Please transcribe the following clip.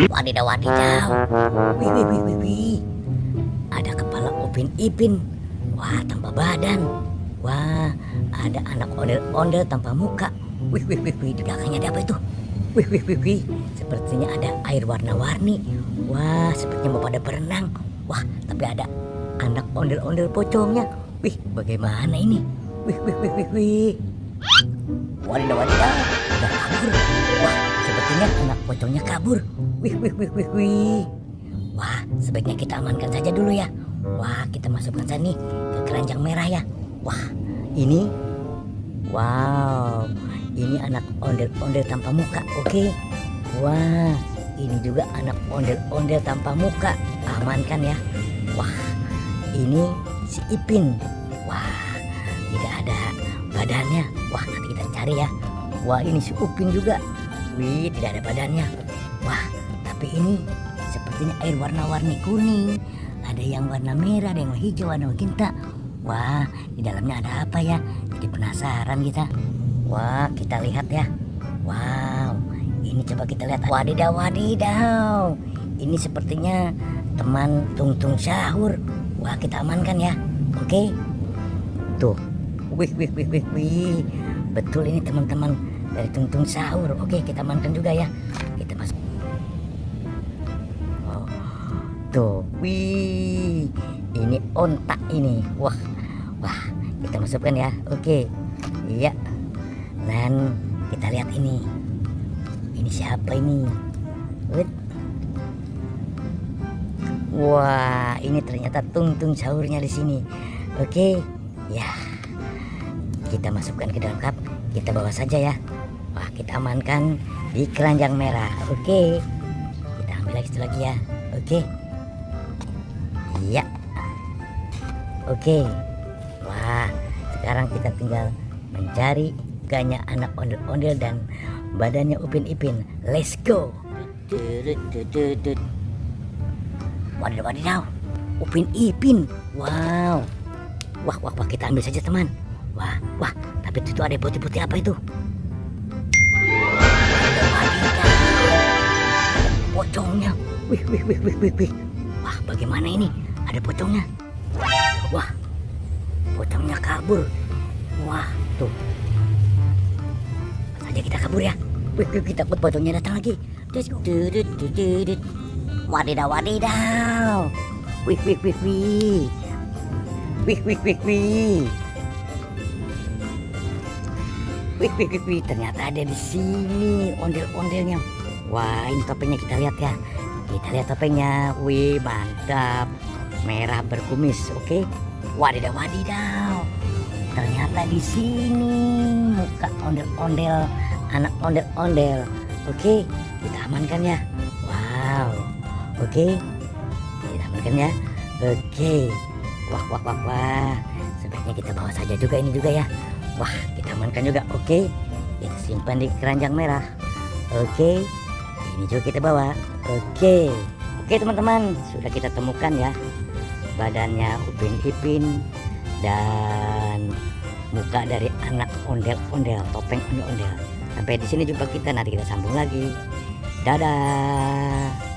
Wadidaw, wadidaw. Wih, wih, wih, wih, wih. Ada kepala Upin Ipin. Wah, tanpa badan. Wah, ada anak ondel-ondel tanpa muka. Wih, wih, wih, wih. Di belakangnya ada apa itu? Wih, wih, wih, wih. Sepertinya ada air warna-warni. Wah, sepertinya mau pada berenang. Wah, tapi ada anak ondel-ondel pocongnya. Wih, bagaimana ini? Wih, wih, wih, wih, wih. Wadidaw, wadidaw. Udah kabur. Wah, sepertinya anak pocongnya kabur. Wih, wih, wih, wih, wih. Wah, sebaiknya kita amankan saja dulu ya. Wah, kita masukkan saja nih ke keranjang merah ya. Wah, ini. Wow, ini anak ondel-ondel tanpa muka. Oke. Wah, ini juga anak ondel-ondel tanpa muka. Amankan ya. Wah, ini si Ipin. Wah, tidak ada badannya. Wah, nanti kita cari ya. Wah, ini si Upin juga. Wih, tidak ada badannya. Wah, tapi ini sepertinya air warna-warni kuning. Ada yang warna merah, ada yang hijau, warna tinta. Wah, di dalamnya ada apa ya? Jadi penasaran kita. Wah, kita lihat ya. Wow, ini coba kita lihat. Wadidaw, wadidaw. Ini sepertinya teman Tung Tung Sahur. Wah, kita amankan ya. Oke. Tuh. Wih, wih, wih, wih, wih. Betul, ini teman-teman dari Tung Tung Sahur. Oke, kita amankan juga ya. Kita masuk. Oh, tuh, wih, ini ontak ini. Wah, wah, kita masukkan ya. Oke, iya. Dan kita lihat ini. Ini siapa ini? Wah, ini ternyata Tung Tung Sahurnya di sini. Oke, ya. Kita masukkan ke dalam kap. Kita bawa saja ya. Wah, kita amankan di keranjang merah. Oke. Kita ambil lagi lagi ya. Oke. Iya. Oke. Wah, sekarang kita tinggal mencari mukanya anak ondel-ondel dan badannya Upin Ipin. Let's go. Wadidaw, wadidaw. Upin Ipin. Wow. Wah, wah, wah, kita ambil saja teman. Wah, wah, tapi itu ada putih-putih apa itu? Pocongnya. Wih, wih, wih, wih, wih, wih. Wah, bagaimana ini? Ada pocongnya. Wah, pocongnya kabur. Wah, tuh. Saja kita kabur ya. Wih, wih, kita takut pocongnya datang lagi. Wadidaw, wadidaw. Wih, wih, wih, wih. Wih, wih, wih, wih. Wih, wih, wih, wih, ternyata ada di sini ondel-ondelnya. Wah, ini topengnya kita lihat ya. Kita lihat topengnya. Wih, mantap. Merah berkumis, oke. Wadidaw, wadidaw. Ternyata di sini muka ondel-ondel, anak ondel-ondel. Oke, kita amankan ya. Wow. Oke. Kita amankan ya. Oke. Wah, wah, wah, wah. Sebaiknya kita bawa saja juga ini juga ya. Wah, kita amankan juga. Oke, kita simpan di keranjang merah. Oke, ini juga kita bawa. Oke, oke teman-teman, sudah kita temukan ya badannya Upin Ipin dan muka dari anak ondel-ondel, topeng ondel-ondel. Sampai di sini jumpa kita, nanti kita sambung lagi. Dadah.